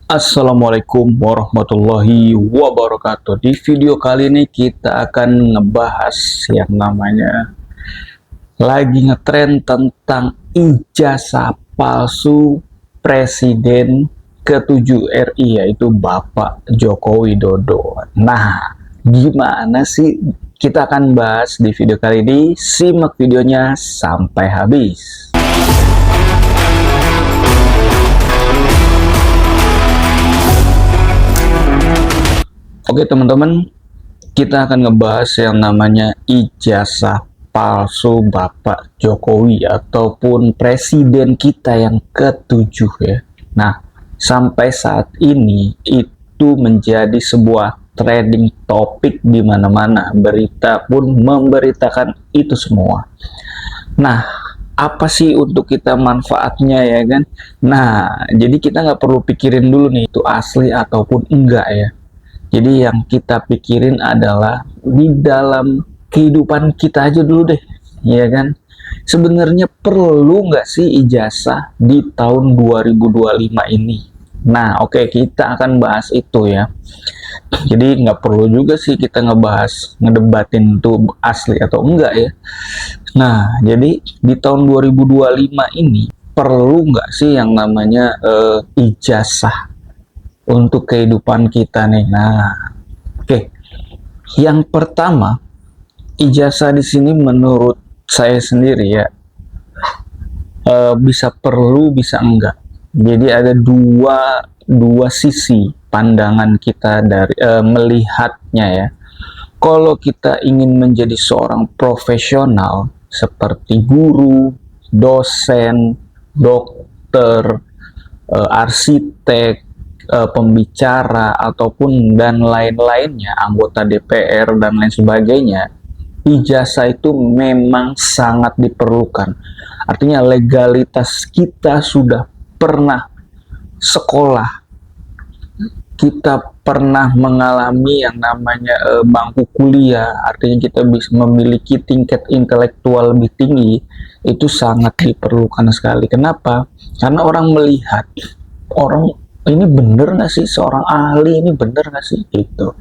Assalamualaikum warahmatullahi wabarakatuh. Di video kali ini kita akan ngebahas yang namanya lagi ngetren tentang ijazah palsu Presiden ke-7 RI, yaitu Bapak Joko Widodo. Nah, gimana sih? Kita akan bahas di video kali ini. Simak videonya sampai habis. Oke teman-teman, kita akan ngebahas yang namanya ijazah palsu Bapak Jokowi ataupun presiden kita yang ke-7 ya. Nah, sampai saat ini itu menjadi sebuah trending topik di mana-mana. Berita pun memberitakan itu semua. Nah, apa sih untuk kita manfaatnya ya kan? Nah, jadi kita nggak perlu pikirin dulu nih itu asli ataupun enggak ya. Jadi yang kita pikirin adalah di dalam kehidupan kita aja dulu deh, ya kan? Sebenarnya perlu nggak sih ijazah di tahun 2025 ini? Nah, oke, kita akan bahas itu ya. Jadi nggak perlu juga sih kita ngedebatin itu asli atau enggak ya. Nah, jadi di tahun 2025 ini perlu nggak sih yang namanya ijazah untuk kehidupan kita nih. Nah, oke. Yang pertama, ijazah di sini menurut saya sendiri ya, bisa perlu, bisa enggak. Jadi ada dua sisi pandangan kita dari melihatnya ya. Kalau kita ingin menjadi seorang profesional seperti guru, dosen, dokter, arsitek, pembicara ataupun dan lain-lainnya, anggota DPR dan lain sebagainya, ijazah itu memang sangat diperlukan. Artinya legalitas kita sudah pernah sekolah, kita pernah mengalami yang namanya bangku kuliah, artinya kita bisa memiliki tingkat intelektual lebih tinggi, itu sangat diperlukan sekali. Kenapa? Karena orang melihat, orang ini bener nggak sih, seorang ahli ini bener nggak sih gitu,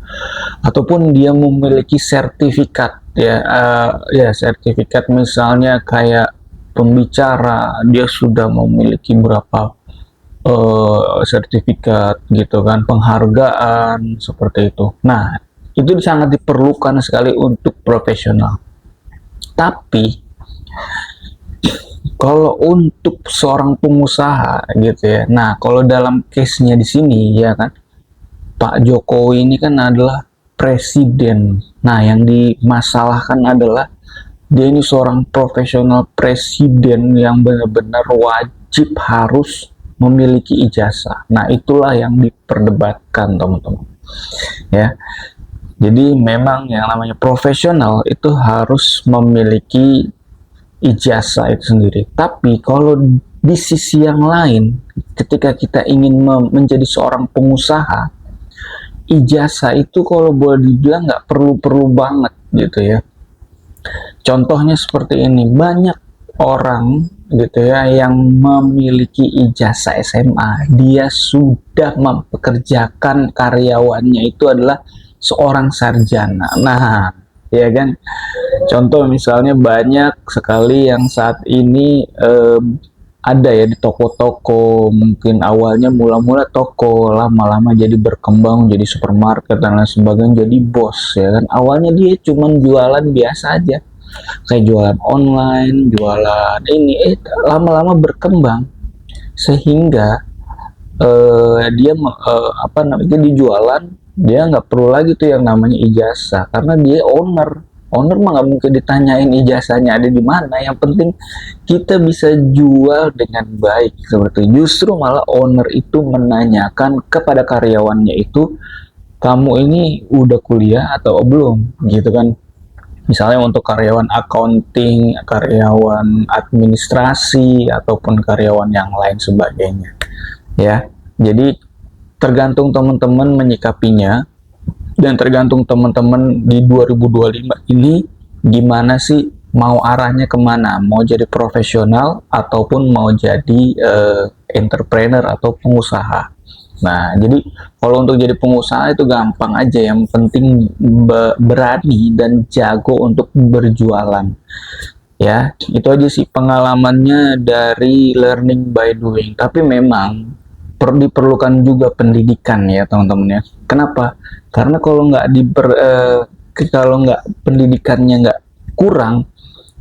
ataupun dia memiliki sertifikat ya, sertifikat misalnya kayak pembicara, dia sudah memiliki berapa sertifikat gitu kan, penghargaan seperti itu. Nah, itu sangat diperlukan sekali untuk profesional. Tapi kalau untuk seorang pengusaha gitu ya, nah kalau dalam case-nya di sini ya kan, Pak Jokowi ini kan adalah presiden. Nah, yang dimasalahkan adalah dia ini seorang profesional presiden yang benar-benar wajib harus memiliki ijazah. Nah, itulah yang diperdebatkan teman-teman. Ya, jadi memang yang namanya profesional itu harus memiliki ijazah itu sendiri. Tapi kalau di sisi yang lain, ketika kita ingin menjadi seorang pengusaha, ijazah itu kalau boleh dibilang nggak perlu-perlu banget gitu ya. Contohnya seperti ini, banyak orang gitu ya yang memiliki ijazah SMA, dia sudah mempekerjakan karyawannya itu adalah seorang sarjana. Nah, ya kan, contoh misalnya banyak sekali yang saat ini ada ya di toko-toko, mungkin awalnya mula-mula toko, lama-lama jadi berkembang jadi supermarket dan lain sebagainya, jadi bos ya kan. Awalnya dia cuma jualan biasa aja, kayak jualan online, jualan ini, lama-lama berkembang sehingga dia apa namanya, dijualan, dia nggak perlu lagi tuh yang namanya ijazah karena dia owner mah nggak mungkin ditanyain ijazahnya ada di mana, yang penting kita bisa jual dengan baik. Seperti justru malah owner itu menanyakan kepada karyawannya itu, kamu ini udah kuliah atau belum gitu kan. Misalnya untuk karyawan accounting, karyawan administrasi ataupun karyawan yang lain sebagainya ya. Jadi tergantung teman-teman menyikapinya, dan tergantung teman-teman di 2025 ini gimana sih, mau arahnya kemana, mau jadi profesional ataupun mau jadi entrepreneur atau pengusaha Nah, jadi kalau untuk jadi pengusaha itu gampang aja, yang penting berani dan jago untuk berjualan. Ya, itu aja sih pengalamannya dari learning by doing. Tapi memang diperlukan juga pendidikan ya teman-teman ya. Kenapa? Karena kalau nggak pendidikannya nggak kurang,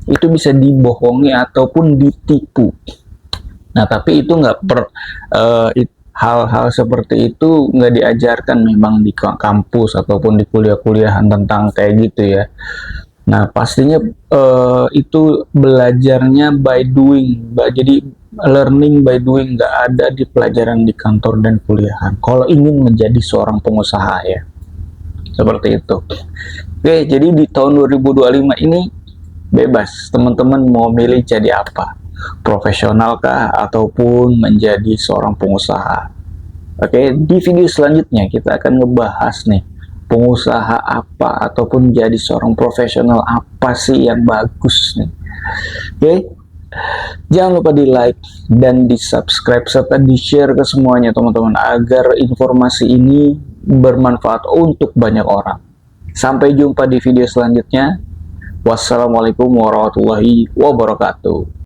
itu bisa dibohongi ataupun ditipu. Nah, tapi itu nggak hal-hal seperti itu nggak diajarkan memang di kampus ataupun di kuliah-kuliahan tentang kayak gitu ya. Nah, pastinya itu belajarnya by doing, jadi learning by doing, nggak ada di pelajaran di kantor dan kuliahan. Kalau ingin menjadi seorang pengusaha ya, seperti itu. Oke, jadi di tahun 2025 ini bebas, teman-teman mau milih jadi apa? Profesional kah ataupun menjadi seorang pengusaha? Oke, di video selanjutnya kita akan ngebahas nih, pengusaha apa ataupun jadi seorang profesional apa sih yang bagus nih. Oke, jangan lupa di like dan di subscribe serta di share ke semuanya teman-teman, agar informasi ini bermanfaat untuk banyak orang. Sampai jumpa di video selanjutnya. Wassalamualaikum warahmatullahi wabarakatuh.